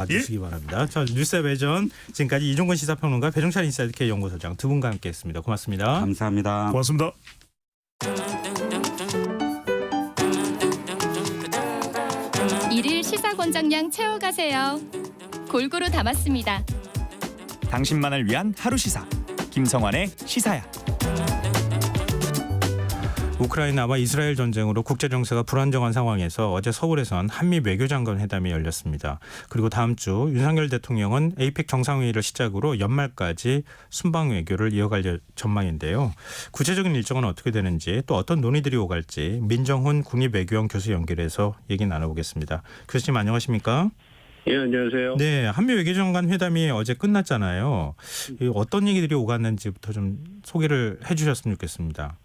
봐주시기 바랍니다. 자, 뉴스의 배전 지금까지 이종건 시사평론가 배종찬 인사이드K 연구소장 두 분과 함께했습니다. 고맙습니다. 감사합니다. 고맙습니다. 일일 시사권장량 채워가세요. 골고루 담았습니다. 당신만을 위한 하루 시사 김성환의 시사야. 우크라이나와 이스라엘 전쟁으로 국제 정세가 불안정한 상황에서 어제 서울에선 한미 외교장관 회담이 열렸습니다. 그리고 다음 주 윤석열 대통령은 에이펙 정상회의를 시작으로 연말까지 순방 외교를 이어갈 전망인데요. 구체적인 일정은 어떻게 되는지 또 어떤 논의들이 오갈지 민정훈 국립외교원 교수 연결해서 얘기 나눠보겠습니다. 교수님 안녕하십니까? 예, 안녕하세요. 네, 한미 외교장관 회담이 어제 끝났잖아요. 어떤 얘기들이 오갔는지부터 좀 소개를 해주셨으면 좋겠습니다.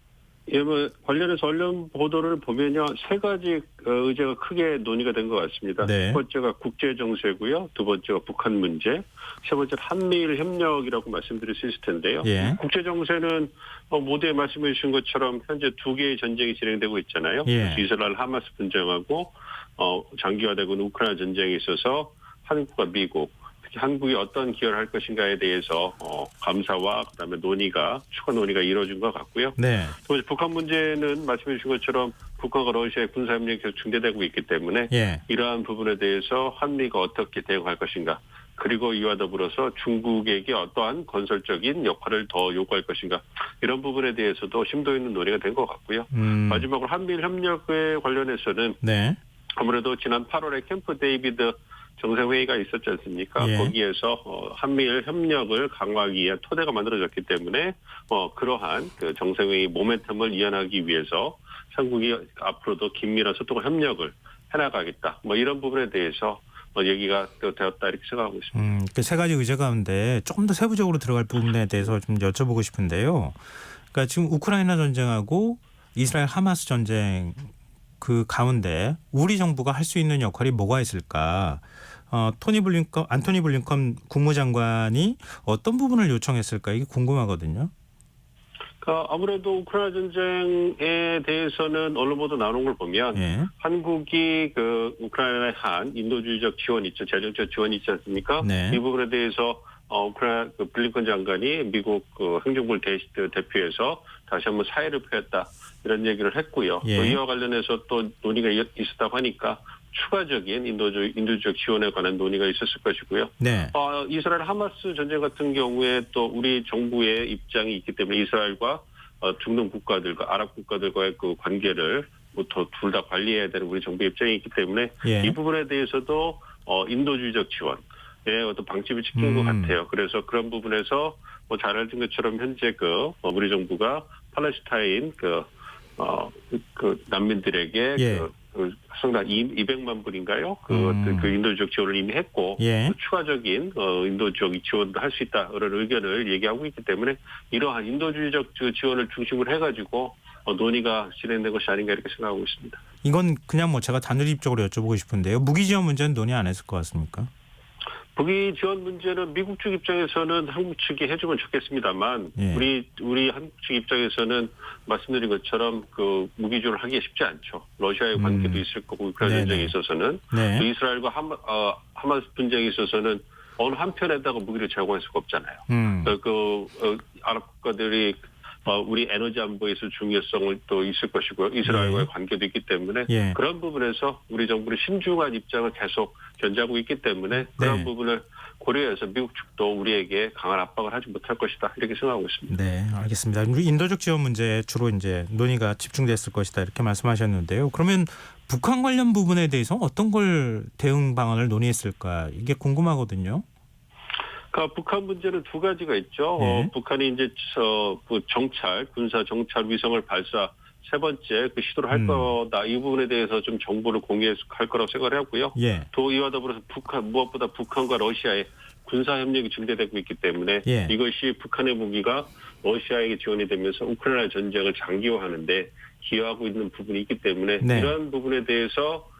예, 관련해서 언론 보도를 보면요, 세 가지 의제가 크게 논의가 된 것 같습니다. 네. 첫 번째가 국제 정세고요, 두 번째가 북한 문제, 세 번째 한미일 협력이라고 말씀드릴 수 있을 텐데요. 예. 국제 정세는 모두에 말씀해 주신 것처럼 현재 두 개의 전쟁이 진행되고 있잖아요. 예. 이스라엘 하마스 분쟁하고 장기화되고 있는 우크라이나 전쟁에 있어서 한국과 미국, 특히 한국이 어떤 기여를 할 것인가에 대해서 감사와 그다음에 추가 논의가 이루어진 것 같고요. 네. 또 북한 문제는 말씀해 주신 것처럼 북한과 러시아의 군사협력이 계속 중대되고 있기 때문에 예. 이러한 부분에 대해서 한미가 어떻게 대응할 것인가, 그리고 이와 더불어서 중국에게 어떠한 건설적인 역할을 더 요구할 것인가, 이런 부분에 대해서도 심도 있는 논의가 된 것 같고요. 마지막으로 한미일 협력에 관련해서는 네. 아무래도 지난 8월에 캠프 데이비드 정상회의가 있었지 않습니까? 예. 거기에서 한미일 협력을 강화하기 위한 토대가 만들어졌기 때문에 그러한 그 정상회의 모멘텀을 이어나가기 위해서 한국이 앞으로도 긴밀한 소통과 협력을 해나가겠다. 이런 부분에 대해서 얘기가 되었다, 이렇게 생각하고 있습니다. 그 세 가지 의제 가운데 조금 더 세부적으로 들어갈 부분에 대해서 좀 여쭤보고 싶은데요. 그러니까 지금 우크라이나 전쟁하고 이스라엘 하마스 전쟁 그 가운데 우리 정부가 할 수 있는 역할이 뭐가 있을까? 안토니 블링컨 국무장관이 어떤 부분을 요청했을까? 이게 궁금하거든요. 아무래도 우크라이나 전쟁에 대해서는 언론 보도 나오는 걸 보면 예. 한국이 그 우크라이나에 한 인도주의적 지원이 있죠, 재정적 지원이 있지 않습니까? 네. 이 부분에 대해서 우크라이나 블링컨 장관이 미국 행정부를 대표해서 다시 한번 사의를 표했다, 이런 얘기를 했고요. 예. 또 이와 관련해서 또 논의가 있었다고 하니까 추가적인 인도주의적 지원에 관한 논의가 있었을 것이고요. 네. 이스라엘 하마스 전쟁 같은 경우에 또 우리 정부의 입장이 있기 때문에 이스라엘과 중동 국가들과 아랍 국가들과의 그 관계를 둘 다 관리해야 되는 우리 정부의 입장이 있기 때문에 예. 이 부분에 대해서도 인도주의적 지원에 어떤 방침을 지킨 것 같아요. 그래서 그런 부분에서 잘 아신 것처럼 현재 우리 정부가 팔레스타인 그 난민들에게 예. 상당 200만 불인가요? 그 인도주의적 지원을 이미 했고, 예. 추가적인 인도주의적 지원도 할 수 있다, 이런 의견을 얘기하고 있기 때문에 이러한 인도주의적 지원을 중심으로 해가지고 논의가 진행된 것이 아닌가, 이렇게 생각하고 있습니다. 이건 그냥 제가 단도직입적으로 여쭤보고 싶은데요. 무기 지원 문제는 논의 안 했을 것 같습니까? 무기 지원 문제는 미국 측 입장에서는 한국 측이 해주면 좋겠습니다만, 예. 우리 한국 측 입장에서는 말씀드린 것처럼 그 무기 지원을 하기가 쉽지 않죠. 러시아의 관계도 있을 거고, 우크라이나 전쟁에 있어서는 네. 또 이스라엘과 하마스 분쟁에 있어서는 어느 한편에다가 무기를 제공할 수가 없잖아요. 아랍 국가들이 우리 에너지 안보에 있어 중요성을 또 있을 것이고요. 이스라엘과의 예. 관계도 있기 때문에 예. 그런 부분에서 우리 정부는 신중한 입장을 계속 견지하고 있기 때문에 그런 네. 부분을 고려해서 미국 측도 우리에게 강한 압박을 하지 못할 것이다, 이렇게 생각하고 있습니다. 네, 알겠습니다. 우리 인도적 지원 문제에 주로 이제 논의가 집중됐을 것이다, 이렇게 말씀하셨는데요. 그러면 북한 관련 부분에 대해서 어떤 걸 대응 방안을 논의했을까? 이게 궁금하거든요. 북한 문제는 두 가지가 있죠. 네. 북한이 이제 군사 정찰 위성을 발사 세 번째 시도를 할 거다. 이 부분에 대해서 좀 정보를 공유할 거라고 생각을 하고요. 예. 또 이와 더불어서 무엇보다 북한과 러시아의 군사 협력이 중대되고 있기 때문에 예. 이것이 북한의 무기가 러시아에게 지원이 되면서 우크라이나 전쟁을 장기화하는데 기여하고 있는 부분이 있기 때문에 네. 이러한 부분에 대해서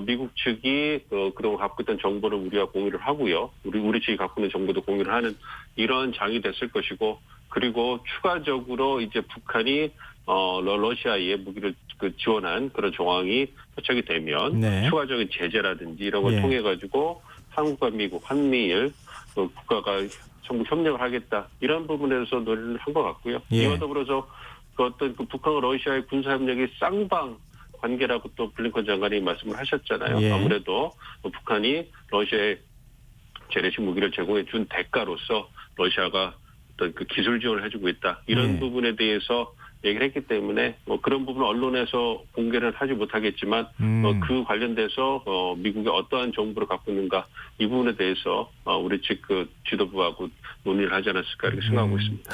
미국 측이 그동안 갖고 있던 정보를 우리와 공유를 하고요. 우리 측이 갖고 있는 정보도 공유를 하는 이런 장이 됐을 것이고, 그리고 추가적으로 이제 북한이 러시아에 무기를 지원한 그런 정황이 포착이 되면 네. 추가적인 제재라든지 이런 걸 예. 통해 가지고 한국과 미국, 한미일 국가가 전부 협력을 하겠다. 이런 부분에서 논의를 한 것 같고요. 예. 이와 더불어서 그 어떤 그 북한과 러시아의 군사협력이 쌍방 관계라고 또 블링컨 장관이 말씀을 하셨잖아요. 예. 아무래도 북한이 러시아에 재래식 무기를 제공해 준 대가로서 러시아가 어떤 그 기술 지원을 해주고 있다. 이런 예. 부분에 대해서 얘기를 했기 때문에 그런 부분은 언론에서 공개를 하지 못하겠지만 그 관련돼서 미국이 어떠한 정보를 갖고 있는가 이 부분에 대해서 우리 측 그 지도부하고 논의를 하지 않았을까 이렇게 생각하고 있습니다.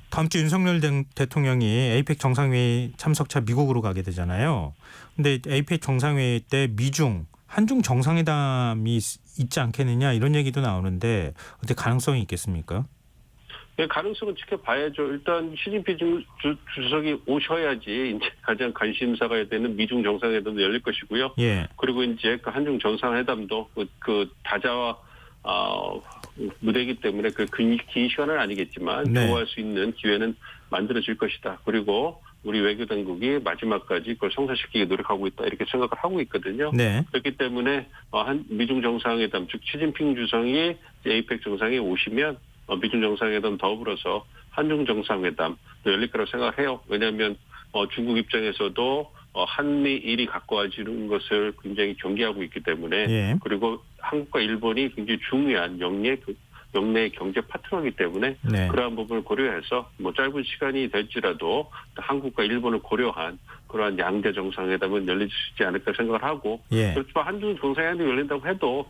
다음 주 윤석열 대통령이 에이펙 정상회의 참석차 미국으로 가게 되잖아요. 근데 에이펙 정상회의 때 미중 한중 정상회담이 있지 않겠느냐 이런 얘기도 나오는데 어떻게 가능성이 있겠습니까? 네, 가능성은 지켜봐야죠. 일단 시진핑 주석이 오셔야지 이제 가장 관심사가 되는 미중 정상회담도 열릴 것이고요. 예. 그리고 이제 그 한중 정상회담도 그 다자와 무대이기 때문에 긴 시간은 아니겠지만 네. 좋아할 수 있는 기회는 만들어질 것이다. 그리고 우리 외교 당국이 마지막까지 그걸 성사시키기 노력하고 있다 이렇게 생각을 하고 있거든요. 네. 그렇기 때문에 미중 정상회담 즉 시진핑 주석이 에이펙 정상에 오시면 미중 정상회담 더불어서 한중 정상회담 열릴 거라고 생각해요. 왜냐하면 중국 입장에서도 한미일이 가까워지는 것을 굉장히 경계하고 있기 때문에 예. 그리고 한국과 일본이 굉장히 중요한 영내 경제 파트너이기 때문에 네. 그러한 부분을 고려해서 짧은 시간이 될지라도 한국과 일본을 고려한 그러한 양대 정상회담은 열릴 수 있지 않을까 생각을 하고 예. 그렇지만 한중 정상회담이 열린다고 해도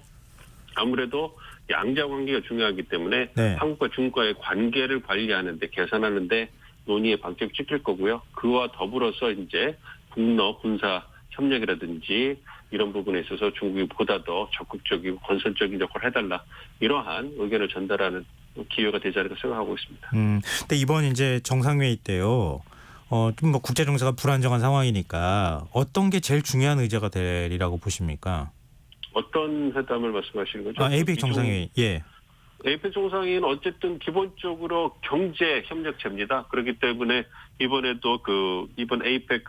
아무래도 양자 관계가 중요하기 때문에 네. 한국과 중국과의 관계를 관리하는데 개선하는데 논의의 방점이 찍힐 거고요. 그와 더불어서 이제 북러 군사 협력이라든지 이런 부분에 있어서 중국이 보다 더 적극적이고 건설적인 역할을 해달라 이러한 의견을 전달하는 기회가 되지 않을까 생각하고 있습니다. 근데 이번 이제 정상회의 때요. 좀 국제 정세가 불안정한 상황이니까 어떤 게 제일 중요한 의제가 되리라고 보십니까? 어떤 회담을 말씀하시는 거죠? 에이펙 정상회의. 예. 에이펙 정상회의는 어쨌든 기본적으로 경제 협력체입니다. 그렇기 때문에 이번에도 이번 에이펙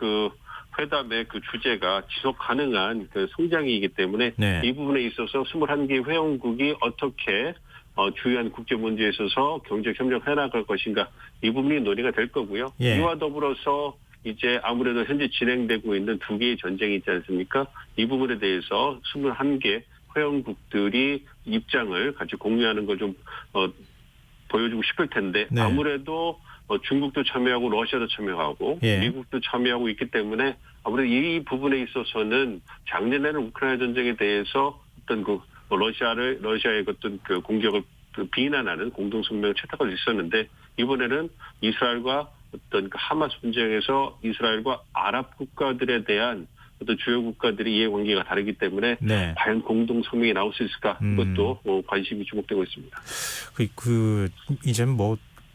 회담의 주제가 지속 가능한 성장이기 때문에 네. 이 부분에 있어서 21개 회원국이 어떻게 주요한 국제 문제에 있어서 경제 협력을 해나갈 것인가 이 부분이 논의가 될 거고요. 예. 이와 더불어서 이제 아무래도 현재 진행되고 있는 두 개의 전쟁이 있지 않습니까? 이 부분에 대해서 21개 회원국들이 입장을 같이 공유하는 걸 좀 보여주고 싶을 텐데 네. 아무래도 중국도 참여하고 러시아도 참여하고 예. 미국도 참여하고 있기 때문에 아무래도 이 부분에 있어서는 작년에는 우크라이나 전쟁에 대해서 어떤 러시아의 어떤 공격을 비난하는 공동성명을 채택할 수 있었는데 이번에는 이스라엘과 어떤 하마스 분쟁에서 이스라엘과 아랍 국가들에 대한 어떤 주요 국가들의 이해관계가 다르기 때문에 네. 과연 공동성명이 나올 수 있을까 그것도 관심이 주목되고 있습니다. 이제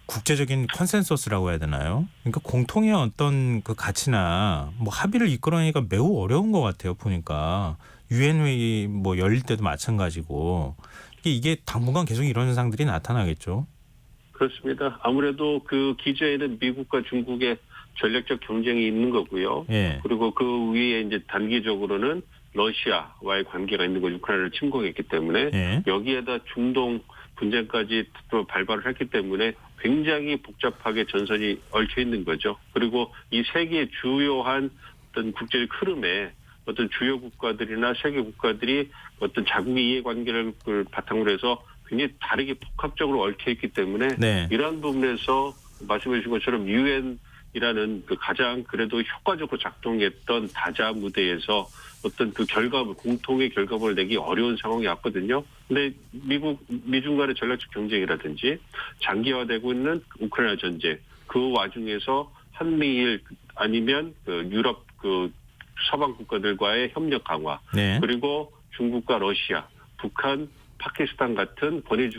국제적인 컨센서스라고 해야 되나요? 그러니까 공통의 어떤 가치나 합의를 이끌어내기가 매우 어려운 것 같아요. 보니까 유엔 회의 열릴 때도 마찬가지고 이게 당분간 계속 이런 현상들이 나타나겠죠. 그렇습니다. 아무래도 기저에는 미국과 중국의 전략적 경쟁이 있는 거고요. 예. 그리고 그 위에 이제 단기적으로는 러시아와의 관계가 있는 거 우크라이나를 침공했기 때문에 예. 여기에다 중동 분쟁까지 또 발발을 했기 때문에 굉장히 복잡하게 전선이 얽혀 있는 거죠. 그리고 이 세계의 주요한 어떤 국제적 흐름에 어떤 주요 국가들이나 세계 국가들이 어떤 자국의 이해관계를 바탕으로 해서 굉장히 다르게 복합적으로 얽혀 있기 때문에 네. 이러한 부분에서 말씀해 주신 것처럼 유엔이라는 가장 그래도 효과적으로 작동했던 다자 무대에서 어떤 공통의 결과물을 내기 어려운 상황이 왔거든요. 근데 미중 간의 전략적 경쟁이라든지 장기화되고 있는 우크라이나 전쟁 그 와중에서 한미일 아니면 유럽 서방 국가들과의 협력 강화 네. 그리고 중국과 러시아, 북한, 파키스탄 같은 번외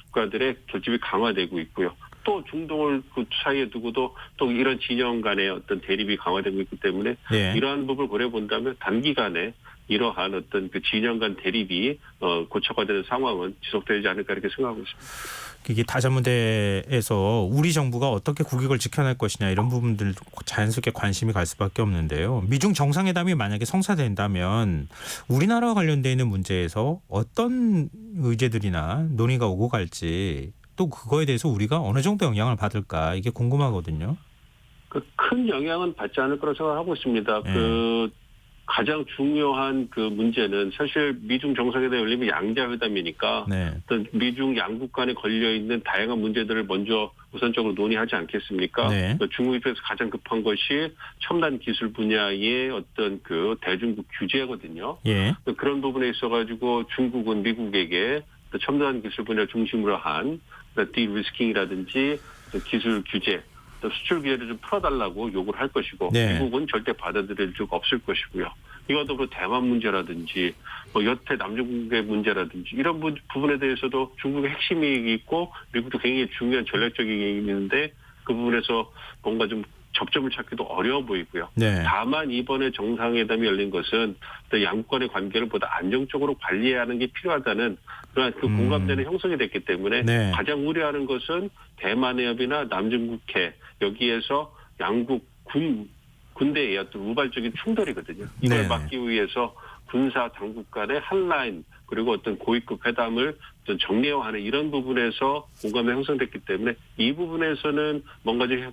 국가들의 결집이 강화되고 있고요. 또 중동을 사이에 두고도 또 이런 진영 간의 어떤 대립이 강화되고 있기 때문에 예. 이러한 부분을 고려해 본다면 단기간에 이러한 어떤 그 진영 간 대립이 고착화 되는 상황은 지속되지 않을까 이렇게 생각하고 있습니다. 이게 다자무대에서 우리 정부가 어떻게 국익을 지켜낼 것이냐 이런 부분들 자연스럽게 관심이 갈 수밖에 없는데요. 미중 정상회담이 만약에 성사된다면 우리나라와 관련돼 있는 문제에서 어떤 의제들이나 논의가 오고 갈지 또 그거에 대해서 우리가 어느 정도 영향을 받을까 이게 궁금하거든요. 큰 영향은 받지 않을 거라고 생각하고 있습니다. 네. 가장 중요한 그 문제는 사실 미중 정상회담이 열리면 양자회담이니까 네. 어떤 미중 양국 간에 걸려 있는 다양한 문제들을 먼저 우선적으로 논의하지 않겠습니까? 네. 중국 입장에서 가장 급한 것이 첨단 기술 분야의 어떤 그 대중국 규제거든요. 예. 그런 부분에 있어가지고 중국은 미국에게 첨단 기술 분야 중심으로 한 디리스킹이라든지 기술 규제, 수출 규제를 좀 풀어달라고 요구를 할 것이고 네. 미국은 절대 받아들일 적 없을 것이고요. 이와 더불어 대만 문제라든지 여태 남중국의 문제라든지 이런 부분에 대해서도 중국의 핵심 이익이 있고 미국도 굉장히 중요한 전략적인 이익이 있는데 그 부분에서 뭔가 좀 접점을 찾기도 어려워 보이고요. 네. 다만 이번에 정상회담이 열린 것은 양국 간의 관계를 보다 안정적으로 관리해야 하는 게 필요하다는 그런 그 공감대는 형성이 됐기 때문에 네. 가장 우려하는 것은 대만해협이나 남중국해 여기에서 양국 군대의 어떤 우발적인 충돌이거든요. 이걸 네네. 막기 위해서 군사 당국 간의 한 라인 그리고 어떤 고위급 회담을 좀 정례화하는 이런 부분에서 공감이 형성됐기 때문에 이 부분에서는 뭔가 좀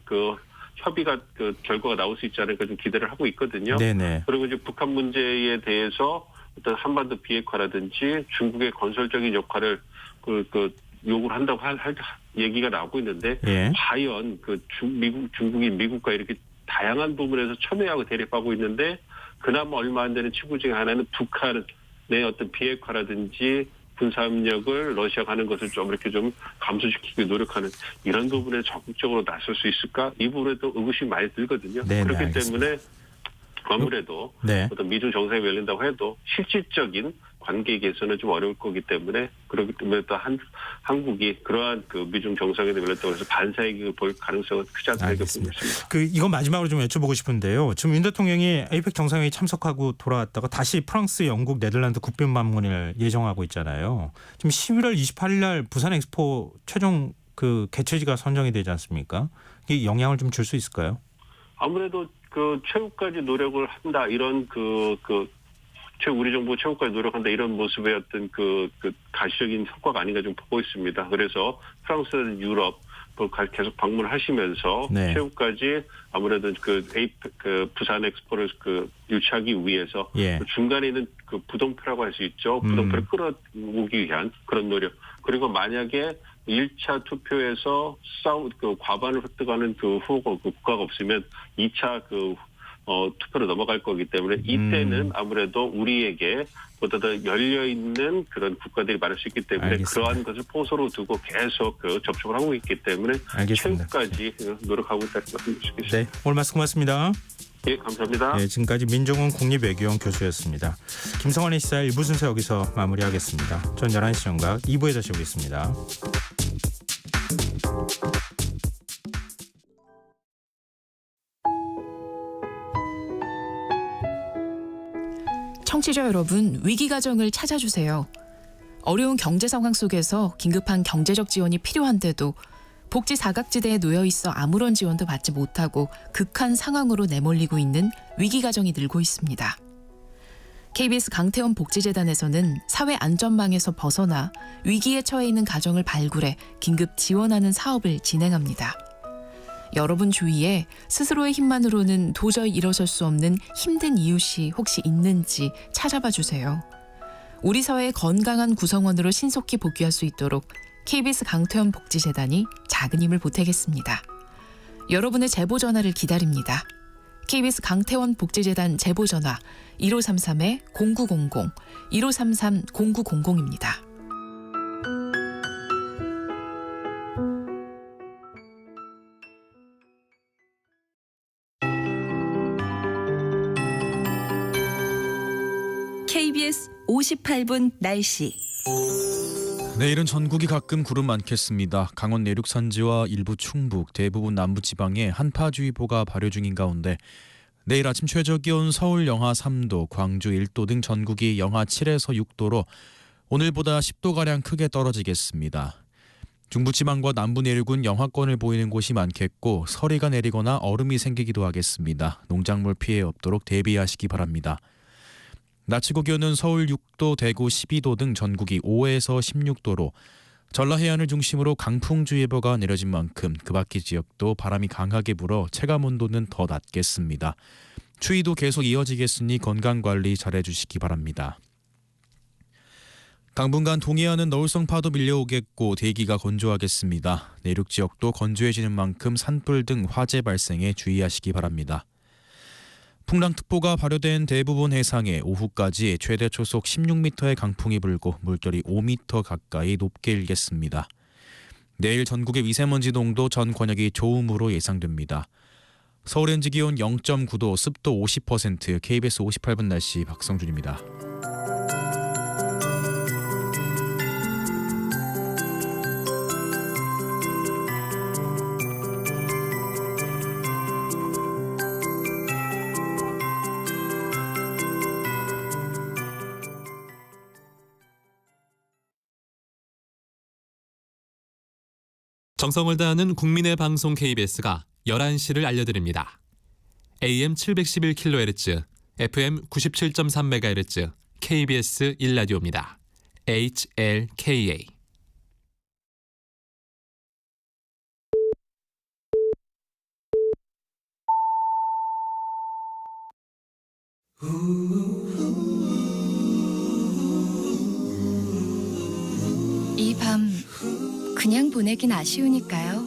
협의가 결과가 나올 수 있지 않을까 좀 기대를 하고 있거든요. 네네. 그리고 이제 북한 문제에 대해서 어떤 한반도 비핵화라든지 중국의 건설적인 역할을 요구를 한다고 할 얘기가 나오고 있는데 예. 과연 중국이 미국과 이렇게 다양한 부분에서 첨예하고 대립하고 있는데 그나마 얼마 안 되는 친구 중에 하나는 북한의 어떤 비핵화라든지 군사협력을 러시아가 하는 것을 좀 이렇게 좀 감소시키기 노력하는 이런 부분에 적극적으로 나설 수 있을까? 이 부분에도 의구심이 많이 들거든요. 네네, 그렇기 알겠습니다. 때문에 아무래도 네. 어떤 미중 정상이 열린다고 해도 실질적인 관계 개선은 좀 어려울 거기 때문에 그렇기 때문에 또 한국이 그러한 그 미중 정상회담이 열렸다고 해서 반사이익을 볼 가능성은 크지 않다고 보고 알겠습니다. 있습니다. 이건 마지막으로 좀 여쭤보고 싶은데요. 지금 윤 대통령이 에이펙 정상회의 참석하고 돌아왔다가 다시 프랑스, 영국, 네덜란드 국빈 방문을 예정하고 있잖아요. 지금 11월 28일 날 부산 엑스포 최종 그 개최지가 선정이 되지 않습니까? 이게 영향을 좀 줄 수 있을까요? 아무래도 최후까지 노력을 한다 이런 우리 정부 최후까지 노력한다 이런 모습의 어떤 가시적인 성과가 아닌가 좀 보고 있습니다. 그래서 프랑스, 유럽 계속 방문을 하시면서 네. 최후까지 아무래도 부산 엑스포를 유치하기 위해서 예. 중간에 있는 부동표라고 할 수 있죠. 부동표를 끌어오기 위한 그런 노력. 그리고 만약에 1차 투표에서 과반을 획득하는 국가가 없으면 2차 투표로 넘어갈 거기 때문에 이때는 아무래도 우리에게 보다 더 열려있는 그런 국가들이 많을 수 있기 때문에 알겠습니다. 그러한 것을 포서로 두고 계속 접촉을 하고 있기 때문에 알겠습니다. 최후까지 노력하고 있다는 말씀 드리겠습니다. 네, 오늘 말씀 고맙습니다. 예, 감사합니다. 네, 지금까지 민종훈 국립외교원 교수였습니다. 김성환의 시사 1부 순서 여기서 마무리하겠습니다. 전 11시 정각 2부에 다시 오겠습니다. 청취자 여러분, 위기 가정을 찾아주세요. 어려운 경제 상황 속에서 긴급한 경제적 지원이 필요한데도 복지 사각지대에 놓여 있어 아무런 지원도 받지 못하고 극한 상황으로 내몰리고 있는 위기 가정이 늘고 있습니다. KBS 강태원 복지재단에서는 사회 안전망에서 벗어나 위기에 처해 있는 가정을 발굴해 긴급 지원하는 사업을 진행합니다. 여러분 주위에 스스로의 힘만으로는 도저히 일어설 수 없는 힘든 이웃이 혹시 있는지 찾아봐 주세요. 우리 사회의 건강한 구성원으로 신속히 복귀할 수 있도록 KBS 강태원 복지재단이 작은 힘을 보태겠습니다. 여러분의 제보 전화를 기다립니다. KBS 강태원 복지재단 제보 전화 1533-0900, 1533-0900입니다. KBS 58분 날씨. 내일은 전국이 가끔 구름 많겠습니다. 강원 내륙 산지와 일부 충북, 대부분 남부 지방에 한파주의보가 발효 중인 가운데 내일 아침 최저기온 서울 영하 3도, 광주 1도 등 전국이 영하 7에서 6도로 오늘보다 10도가량 크게 떨어지겠습니다. 중부지방과 남부 내륙은 영하권을 보이는 곳이 많겠고 서리가 내리거나 얼음이 생기기도 하겠습니다. 농작물 피해 없도록 대비하시기 바랍니다. 낮 최고 기온은 서울 6도, 대구 12도 등 전국이 5에서 16도로 전라 해안을 중심으로 강풍주의보가 내려진 만큼 그 밖의 지역도 바람이 강하게 불어 체감온도는 더 낮겠습니다. 추위도 계속 이어지겠으니 건강관리 잘해주시기 바랍니다. 당분간 동해안은 너울성 파도 밀려오겠고 대기가 건조하겠습니다. 내륙 지역도 건조해지는 만큼 산불 등 화재 발생에 주의하시기 바랍니다. 풍랑특보가 발효된 대부분 해상에 오후까지 최대 초속 16m의 강풍이 불고 물결이 5m 가까이 높게 일겠습니다. 내일 전국의 미세먼지 농도 전 권역이 좋음으로 예상됩니다. 서울 현지 기온 0.9도, 습도 50%, KBS 58분 날씨 박성준입니다. 정성을 다하는 국민의 방송 KBS가 11시를 알려드립니다. AM 711kHz, FM 97.3MHz, KBS 1라디오입니다. HLKA. 이 밤 그냥 보내긴 아쉬우니까요.